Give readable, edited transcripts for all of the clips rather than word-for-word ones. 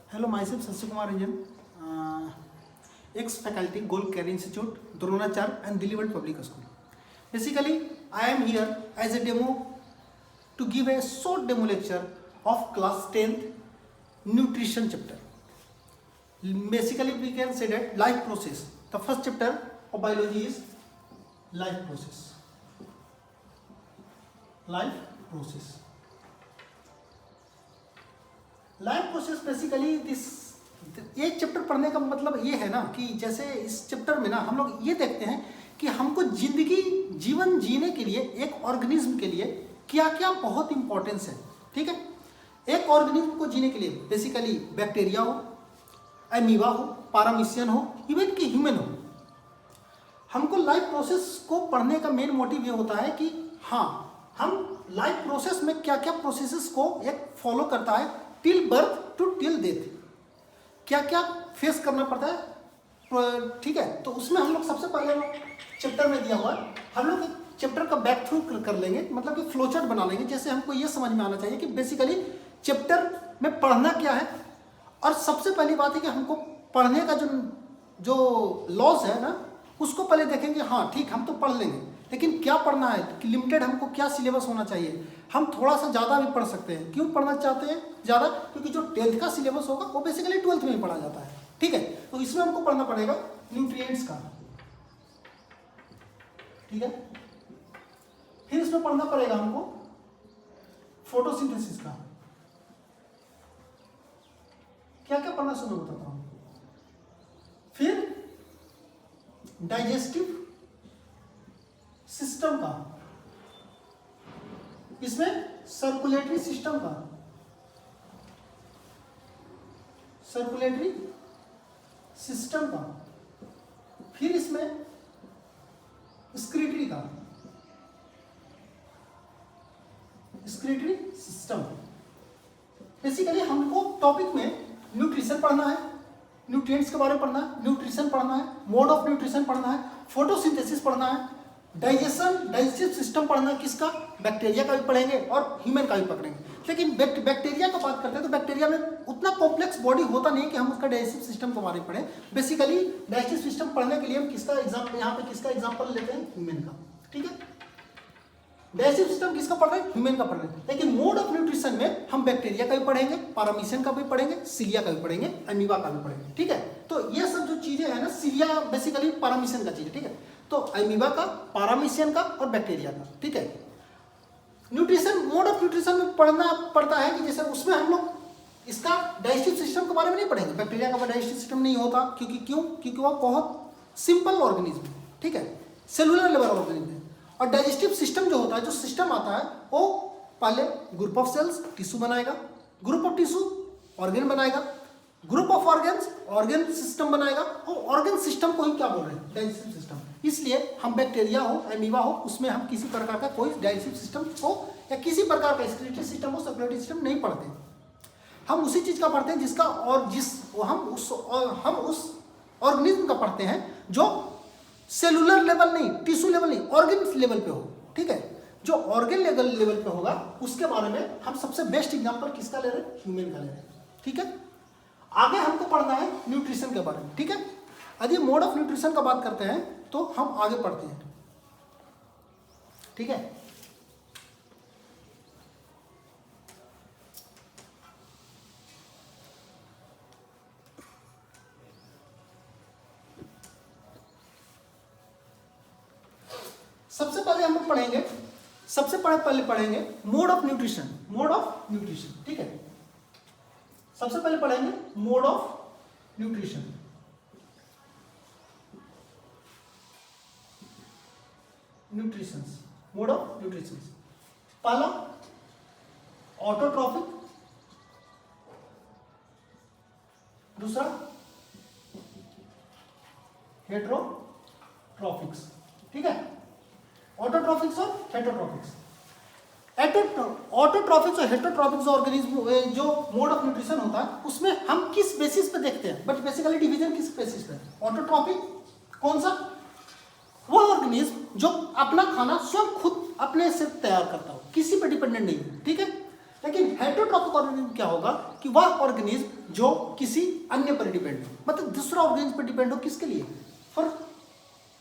Hello, myself Sasi Kumar Ranjan, ex-faculty, Gold Care Institute, Dronachar and Delhi World Public School. Basically, I am here as a demo to give a short demo lecture of class 10th nutrition chapter. Basically, we can say that life process. The first chapter of biology is life process. Life process. Life process basically this ये chapter पढ़ने का मतलब ये है ना कि जैसे इस चैप्टर में ना हम लोग ये देखते हैं कि हमको जीवन जीने के लिए एक ऑर्गेनिज्म के लिए क्या क्या बहुत इंपॉर्टेंस है। ठीक है, एक ऑर्गेनिज्म को जीने के लिए बेसिकली बैक्टीरिया हो, एमीबा हो, पारामीशियन हो, इवन कि ह्यूमन हो। हमको लाइफ प्रोसेस को पढ़ने का मेन मोटिव ये होता है कि हाँ, हम लाइफ प्रोसेस में क्या क्या प्रोसेसेस को एक फॉलो करता है till birth to till death, क्या क्या फेस करना पड़ता है। ठीक है, तो उसमें हम लोग सबसे पहले चैप्टर में दिया हुआ है, हम लोग चैप्टर का बैक थ्रू कर लेंगे, मतलब कि फ्लो चार्ट बना लेंगे, जैसे हमको ये समझ में आना चाहिए कि बेसिकली चैप्टर में पढ़ना क्या है। और सबसे पहली बात है कि हमको पढ़ने का जो लॉज है ना, उसको पहले देखेंगे। हाँ ठीक, हम तो पढ़ लेंगे, लेकिन क्या पढ़ना है कि लिमिटेड हमको क्या सिलेबस होना चाहिए। हम थोड़ा सा ज़्यादा भी पढ़ सकते हैं। क्यों पढ़ना चाहते हैं ज़्यादा? क्योंकि जो 10th का सिलेबस होगा वो बेसिकली 12th में ही पढ़ा जाता है। ठीक है, तो इसमें हमको पढ़ना पड़ेगा न्यूट्रिएंट्स का। ठीक है, फिर इसमें पढ़ना पड़ेगा हमको फोटोसिंथेसिस का। क्या क्या पढ़ना शुरू बताता हूँ। फिर डाइजेस्टिव सिस्टम का, इसमें सर्कुलेटरी सिस्टम का, सर्कुलेटरी सिस्टम का, फिर इसमें स्क्रीटरी का, स्क्रीटरी सिस्टम। बेसिकली हमको टॉपिक में न्यूट्रिशन पढ़ना है, न्यूट्रिएंट्स के बारे में पढ़ना है, न्यूट्रिशन पढ़ना है, मोड ऑफ न्यूट्रिशन पढ़ना है, फोटोसिंथेसिस पढ़ना है, डाइजेस्टिव सिस्टम पढ़ना है, किसका? बैक्टीरिया का भी पढ़ेंगे और ह्यूमन का भी पढ़ेंगे। लेकिन बैक्टीरिया का बात करते हैं तो बैक्टीरिया में उतना कॉम्प्लेक्स बॉडी होता नहीं कि हम उसका डाइजेस्टिव सिस्टम के बारे में पढ़ें। बेसिकली डाइजेस्टिव सिस्टम पढ़ने के लिए हम किसका एग्जाम्पल, यहाँ पे किसका एग्जाम्पल लेते हैं? ह्यूमन का। ठीक है, डाइजेस्टिव सिस्टम किसका पढ़ रहे हैं? ह्यूमन का पढ़ रहे हैं। लेकिन मोड ऑफ न्यूट्रिशन में हम बैक्टीरिया का भी पढ़ेंगे, पारामीशियन का भी पढ़ेंगे, सीलिया का भी पढ़ेंगे, अमीबा का भी पढ़ेंगे। ठीक है, तो ये सब जो चीजें हैं ना, सीलिया बेसिकली पारामीशियन का चीज है। ठीक है, तो अमीबा का, पारामीशियन का और बैक्टीरिया का। ठीक है, न्यूट्रिशन, मोड ऑफ न्यूट्रिशन में पढ़ना पड़ता है कि जैसे उसमें हम लोग इसका डाइजेस्टिव सिस्टम के बारे में नहीं पढ़ेंगे। बैक्टीरिया का डाइजेस्टिव सिस्टम नहीं होता, क्योंकि वो बहुत सिंपल ऑर्गेनिज्म है। ठीक है, सेलुलर लेवल ऑर्गेनिज्म है। और डाइजेस्टिव सिस्टम जो होता है, जो सिस्टम आता है, वो पहले ग्रुप ऑफ सेल्स टिश्यू बनाएगा, ग्रुप ऑफ टिश्यू ऑर्गेन बनाएगा, group of organs organ system बनाएगा, और ऑर्गेन सिस्टम को ही क्या बोल रहे हैं? Digestive system. इसलिए हम बैक्टीरिया हो, अमीबा हो, उसमें हम किसी प्रकार का कोई डाइजेस्टिव सिस्टम हो या किसी प्रकार का स्क्रीटरी सिस्टम हो, सर्कुलेटरी सिस्टम नहीं पढ़ते। हम उसी चीज का पढ़ते हैं जिसका और हम उस ऑर्गेनिज्म का पढ़ते हैं जो सेलुलर लेवल नहीं, टिश्यू लेवल नहीं, ऑर्गेन लेवल पे हो। ठीक है, जो ऑर्गेन लेवल पे होगा उसके बारे में हम सबसे बेस्ट एग्जांपल किसका ले रहे हैं? ह्यूमन का ले रहे हैं। ठीक है, आगे हमको पढ़ना है न्यूट्रिशन के बारे में। ठीक है, यदि मोड ऑफ न्यूट्रिशन का बात करते हैं तो हम आगे पढ़ते हैं। ठीक है, सबसे पहले हम लोग पढ़ेंगे, पहले पढ़ेंगे mode of nutrition. Mode of nutrition. ठीक है, सबसे पहले पढ़ेंगे mode of nutrition. Mode of nutrition. पहला ऑटोट्रॉफिक, दूसरा हेटेरोट्रॉफिक्स। ठीक है, ऑटोट्रॉफिक्स और हेटेरोट्रॉफिक्स। ऑटोट्रॉफिक्स और हेटेरोट्रॉफिक्स ऑर्गेनिज्म जो मोड ऑफ न्यूट्रिशन होता है उसमें हम किस बेसिस पे देखते हैं? बट बेसिकली डिवीजन किस बेसिस पे? ऑटोट्रॉफिक कौन सा? वो ऑर्गेनिज्म जो अपना खाना स्वयं खुद अपने से तैयार करता हो, किसी पे डिपेंडेंट नहीं है। ठीक है, लेकिन हेटेरोट्रॉपिक ऑर्गेनिज्म क्या होगा कि वह ऑर्गेनिज्म जो किसी अन्य पर डिपेंड हो, मतलब दूसरा ऑर्गेनिज्म पर डिपेंड हो, किसके लिए? For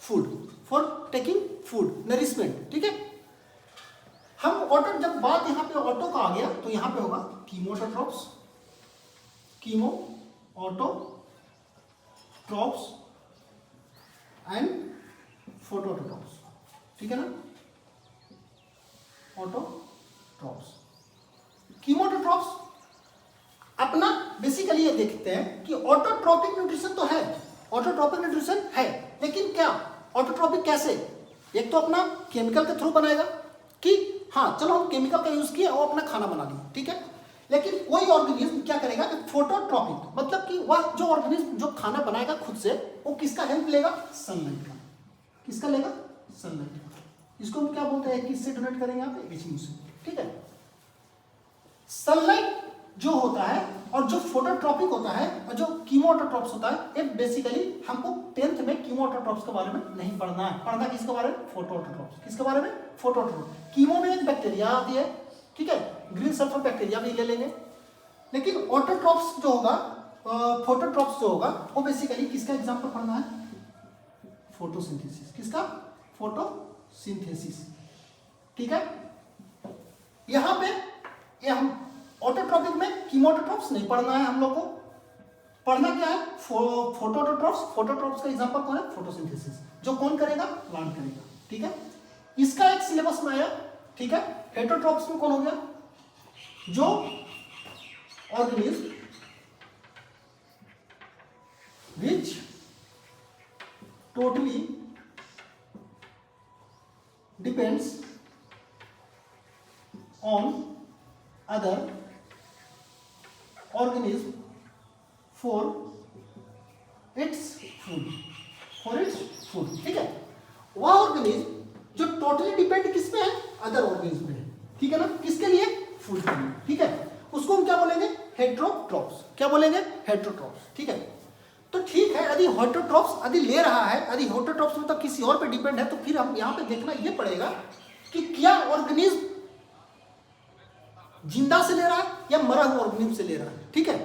food, for taking food, nourishment, ठीक है। हम ऑटो, जब बात यहाँ पे ऑटो का आ गया तो यहाँ पे होगा कीमोटोट्रॉप्स, कीमो ऑटोट्रॉप्स एंड फोटोट्रॉप्स, ठीक है ना। ऑटोट्रॉप्स, कीमोटोट्रॉप्स अपना बेसिकली ये देखते हैं कि ऑटोट्रॉपिक न्यूट्रिशन तो है, ऑटोट्रॉपिक न्यूट्रिशन है, लेकिन क्या ऑटोट्रॉपिक कैसे? एक तो अपना केमिकल के थ्रू बनाएगा कि हाँ चलो हम केमिकल का यूज किया और अपना खाना बना लिया, ठीक है। लेकिन कोई ऑर्गेनिज्म क्या करेगा कि फोटोट्रॉपिक, मतलब कि वह जो ऑर्गेनिज्म जो खाना बनाएगा खुद से, वो किसका हेल्प लेगा? सनलाइट का। किसका लेगा? सनलाइट का। इसको हम क्या बोलते हैं, किससे डोनेट करेंगे यहाँ पे? एचिंग से, ठीक है। सनलाइट जो होता है और जो फोटोट्रॉपिक होता है और जो कीमोटोट्रॉप्स होता है, ये बेसिकली हमको 10th में कीमोटोट्रॉप्स के बारे में नहीं पढ़ना है। पढ़ना किसके बारे में? फोटोट्रॉप्स। किसके बारे में? फोटोट्रॉप्स। कीमो में एक बैक्टीरिया आती है, ठीक है, ग्रीन सल्फर बैक्टीरिया भी ले लेंगे। लेकिन ऑटोट्रॉप्स जो होगा, फोटोट्रॉप्स जो होगा, वो बेसिकली किसका एग्जाम्पल पढ़ना है? फोटोसिंथेसिस। किसका? फोटोसिंथेसिस, ठीक है। यहां पे ये हम ऑटोट्रॉपिक में कीमोटोट्रॉप्स नहीं पढ़ना है हम लोग को। पढ़ना क्या है? फोटोट्रॉप्स। फोटोट्रॉप्स का एग्जांपल कौन है? फोटोसिंथेसिस। जो कौन करेगा? प्लांट करेगा, ठीक है। इसका एक सिलेबस में आया, ठीक है। हेटेरोट्रॉप्स में कौन हो गया? जो organism which totally depends on other organism for its food, ठीक है। वह ऑर्गेनिज्म जो टोटली डिपेंड किस पे है? अदर ऑर्गेनिज्म पे है, ठीक है ना। किसके लिए? फूड के लिए, ठीक है। उसको हम क्या बोलेंगे? हेटेरोट्रॉप्स। क्या बोलेंगे? हेटेरोट्रॉप्स, ठीक है। तो ठीक है, यदि हेटेरोट्रॉप्स यदि ले रहा है, यदि हेटेरोट्रॉप्स मतलब किसी और पे डिपेंड है, तो फिर हम यहाँ पे देखना ये पड़ेगा कि क्या ऑर्गेनिज्म जिंदा से ले रहा है या मरा हुआ ऑर्गेनिज्म से ले रहा है, ठीक है।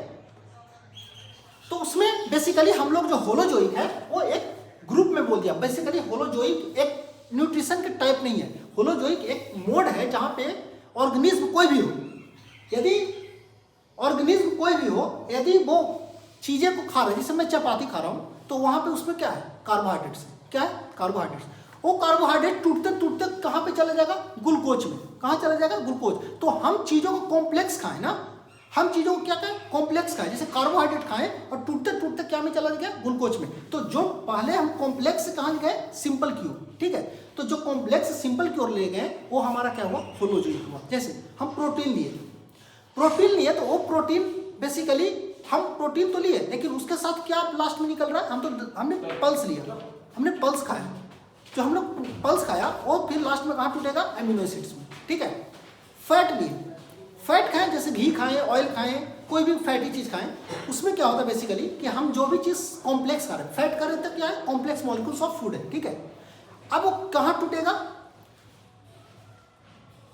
तो उसमें बेसिकली हम लोग जो होलोजोइक है वो एक ग्रुप में बोल दिया। बेसिकली होलोजोइक एक न्यूट्रिशन के टाइप नहीं है, होलोजोइक एक मोड है जहां पे ऑर्गेनिज्म कोई भी हो, यदि ऑर्गेनिज्म कोई भी हो, यदि वो चीजें को खा रहा है, जैसे मैं चपाती खा रहा हूं, तो वहां पे उसमें क्या है? कार्बोहाइड्रेट्स। क्या है? कार्बोहाइड्रेट्स। वो कार्बोहाइड्रेट टूटते टूटते कहां पे चला जाएगा? ग्लूकोज में। कहां चला जाएगा? ग्लूकोज। तो हम चीजों को कॉम्प्लेक्स खाएं ना, हम चीजों को क्या कहें? कॉम्प्लेक्स खाएं। जैसे कार्बोहाइड्रेट खाएं और टूटते टूटते क्या में चला गया? ग्लूकोज में। तो जो पहले हम कॉम्प्लेक्स से कहां गए? सिंपल की ओर, ठीक है। तो जो कॉम्प्लेक्स सिंपल की ओर ले गए वो हमारा क्या हुआ? होलोजोइक हुआ। जैसे हम प्रोटीन लिए तो वो प्रोटीन बेसिकली हम प्रोटीन तो लिए, लेकिन उसके साथ क्या लास्ट में निकल रहा है? हमने पल्स लिया, हमने पल्स खाया। जो हम लोग पल्स खाया वो फिर लास्ट में कहाँ टूटेगा? एमिनो एसिड्स में, ठीक है। फैट लिए, फैट खाएं, जैसे घी खाएं, ऑयल खाएं, कोई भी फैटी चीज खाएं, उसमें क्या होता है बेसिकली कि हम जो भी चीज कॉम्प्लेक्स खा रहे हैं, फैट खा रहे हैं, तो क्या है? कॉम्प्लेक्स मॉलिक्यूल्स ऑफ फूड है, ठीक है। अब वो कहाँ टूटेगा?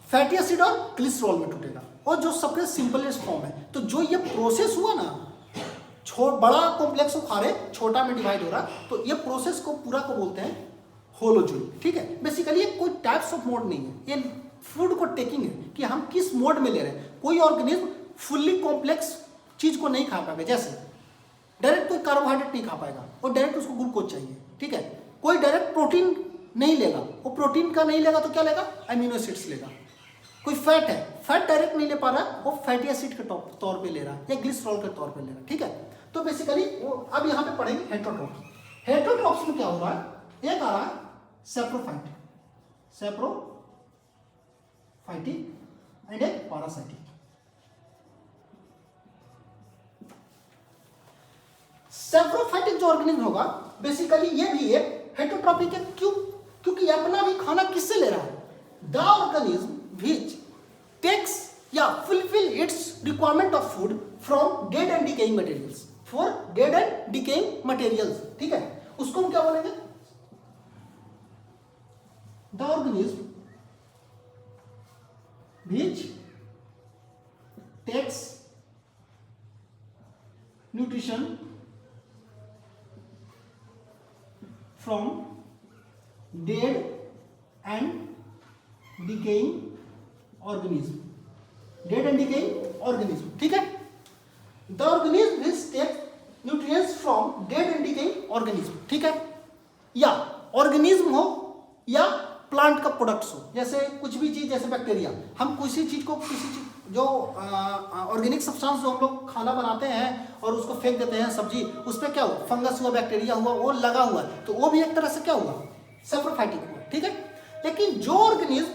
फैटी एसिड और ग्लिसरॉल में टूटेगा, और जो सबसे सिंपलेस्ट फॉर्म है। तो जो ये प्रोसेस हुआ ना, बड़ा कॉम्प्लेक्स को खा रहे, छोटा में डिवाइड हो रहा, तो ये प्रोसेस को पूरा को बोलते हैं होलोजोइक, ठीक है। बेसिकली ये कोई टाइप्स ऑफ मोड नहीं है, ये फूड को टेकिंग है कि हम किस मोड में ले रहे हैं। कोई ऑर्गेनिज्म फुल्ली कॉम्प्लेक्स चीज को नहीं खा पाएगा, जैसे डायरेक्ट कोई कार्बोहाइड्रेट नहीं खा पाएगा, और डायरेक्ट उसको ग्लूकोज चाहिए, ठीक है। कोई डायरेक्ट प्रोटीन नहीं लेगा, वो प्रोटीन का नहीं लेगा तो क्या लेगा? अमीनो एसिड्स लेगा। कोई फैट है, फैट डायरेक्ट नहीं ले पा रहा, वो फैटी एसिड के तौर पे ले रहा है या ग्लिसरॉल के तौर पे ले रहा है, ठीक है। तो बेसिकली वो अब यहाँ पे पढ़ेंगे हेटेरोट्रॉप्स। हेटेरोट्रॉप्स में क्या हो रहा है? एक आ रहा है सैप्रोफाइट, सैप्रोफाइटिक एंड एक पैरासाइटिक। सैप्रोफाइटिक जो ऑर्गेनिज्म होगा बेसिकली ये भी एक हेटेरोट्रॉपिक है। क्यों? क्योंकि अपना भी खाना किससे ले रहा है? The organism which takes fulfill its requirement of food from dead and decaying materials, for dead and decaying materials, ठीक है। उसको हम क्या बोलेंगे? the organism which takes nutrition from dead and decaying organism, dead and decaying organism, ठीक है। The organism which take nutrients from dead and decaying organism, ठीक है। या ऑर्गेनिज्म हो या प्लांट का प्रोडक्ट्स हो, जैसे कुछ भी चीज, जैसे बैक्टीरिया, हम किसी चीज को, किसी चीज जो ऑर्गेनिक सब्सटेंस जो हम लोग खाना बनाते हैं और उसको फेंक देते हैं सब्जी, उस पर क्या हुआ, फंगस हुआ, बैक्टीरिया हुआ, वो लगा हुआ है, तो वो भी एक तरह से क्या हुआ, सैप्रोफाइटिक हुआ, ठीक है। लेकिन जो ऑर्गेनिज्म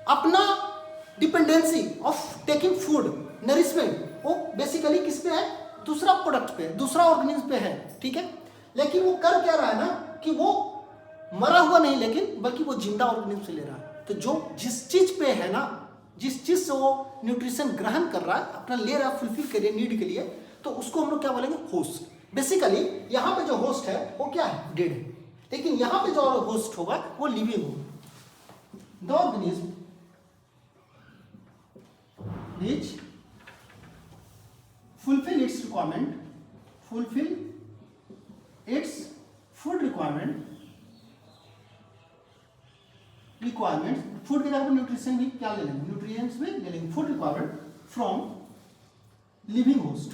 अपना dependency of taking food, nourishment, वो बेसिकली किस पे है, दूसरा प्रोडक्ट पे, दूसरा ऑर्गेनिज्म पे है, ठीक है। लेकिन वो कर क्या रहा है ना कि वो मरा हुआ नहीं, लेकिन बल्कि वो जिंदा ऑर्गेनिज्म से ले रहा है। तो जो जिस चीज पे है ना, जिस चीज से वो न्यूट्रिशन ग्रहण कर रहा है, अपना ले रहा है फुलफिल करिए नीड के लिए, तो उसको हम लोग क्या बोलेंगे, होस्ट। बेसिकली यहाँ पे जो होस्ट है वो क्या है, डेड है, लेकिन यहाँ पे जो होस्ट होगा वो लिविंग होगा। The organism which fulfill its requirement, fulfill its food requirements, food के जगह पर न्यूट्रिशन भी क्या ले लेंगे, न्यूट्रिएंट्स भी ले लेंगे, food requirement from living host,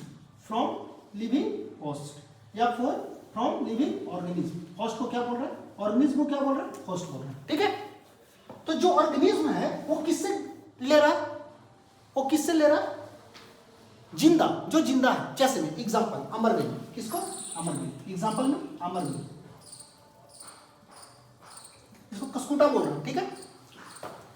from living host या फिर फ्रॉम लिविंग ऑर्गेनिज्म। होस्ट को क्या बोल रहा है, ऑर्गेनिज्म को क्या बोल रहा है, होस्ट बोल रहा है, ठीक है। तो जो ऑर्गेनिज्म है वो किससे ले रहा है, वो किससे ले रहा है, जिंदा, जो जिंदा है। जैसे में एग्जांपल अमरवेल, किसको, अमरवेल, एग्जांपल में अमरवेल, इसको कस्कुटा बोल रहे हैं, ठीक है।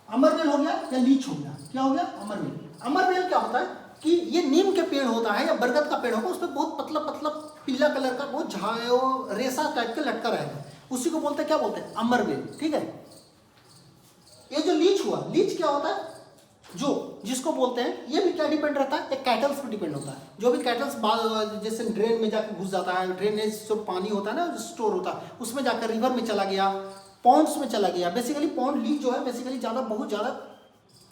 अमरवेल हो गया या लीच हो गया, क्या हो गया, अमरवेल। अमरवेल क्या होता है कि ये नीम के पेड़ होता है या बरगद का पेड़ होगा, उस पर बहुत पतला पतला पीला कलर का बहुत झायो रेसा टाइप के लटका रहेगा, उसी को बोलते हैं, क्या बोलते हैं, अमरवेल, ठीक है। ये जो लीच हुआ, लीच क्या होता है, जो जिसको बोलते हैं, ये भी क्या डिपेंड रहता है, एक कैटल्स पर डिपेंड होता है। जो भी कैटल्स जैसे ड्रेन में जाकर घुस जाता है, ड्रेनेज जो पानी होता है ना, जो स्टोर होता है, उसमें जाकर रिवर में चला गया, पॉन्ड्स में चला गया। बेसिकली पॉन्ड लीच जो है बेसिकली ज़्यादा, बहुत ज़्यादा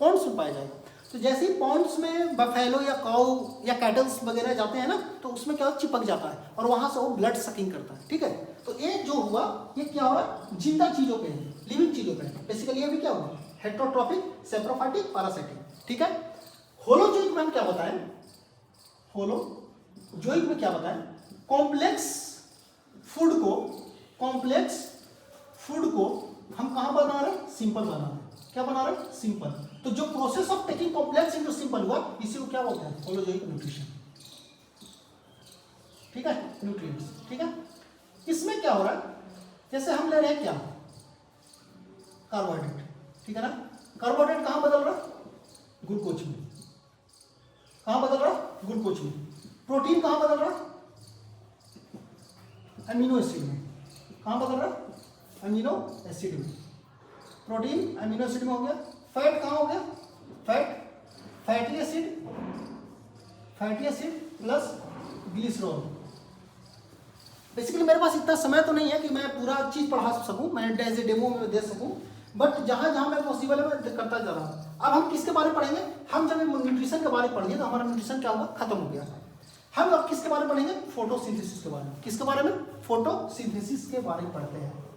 पॉन्ड्स में पाया जाएगा। तो जैसे ही पॉन्ड्स में बफेलो या काऊ या कैटल्स वगैरह जाते हैं ना, तो उसमें क्या चिपक जाता है और वहाँ से वो ब्लड सकिंग करता है, ठीक है। तो ये जो हुआ, ये क्या हो रहा है, जिंदा चीज़ों पे है, लिविंग चीज़ों पे है। बेसिकली ये भी क्या हुआ, हेट्रोट्रॉपिक, सेप्रोफाइटिक, पैरासाइटिक, ठीक है। होलोजोइक में हम क्या बताएं, होलोजोइक में क्या बताएं, कॉम्प्लेक्स फूड को हम कहाँ बना रहे हैं, सिंपल बना रहे हैं। क्या बना रहे हैं, सिंपल। तो जो process of taking complex into simple हुआ, इसी को क्या बोलते हैं, होलोजोइक न्यूट्रिशन, ठीक है, न्यूट्रिएंट्स, ठीक है। इसमें क्या हो रहा है, जैसे हम ले रहे हैं क्या, कार्बोहाइड्रेट, ठीक है ना। कार्बोहाइड्रेट कहाँ बदल रहा है, ग्लूकोज में, कहाँ बदल रहा है, ग्लूकोज में। प्रोटीन कहाँ बदल रहा है, अमीनो एसिड में, कहाँ बदल रहा है, अमीनो एसिड में। प्रोटीन अमीनो एसिड में हो गया। फैट कहाँ हो गया, fatty acid plus glycerol. Basically मेरे पास इतना समय तो नहीं है कि मैं पूरा चीज़ पढ़ा सकूं, मैं एज ए डेमो में दे सकूं, बट जहाँ जहाँ मैं पॉसिबल है मैं करता जा रहा हूँ। अब हम किसके बारे में पढ़ेंगे, हम जब न्यूट्रिशन के बारे में पढ़ेंगे तो हमारा न्यूट्रिशन क्या हुआ, खत्म हो गया। हम अब किसके बारे में पढ़ेंगे, फोटोसिंथेसिस के बारे में। किसके बारे में, फोटोसिंथेसिस के बारे में पढ़ते हैं।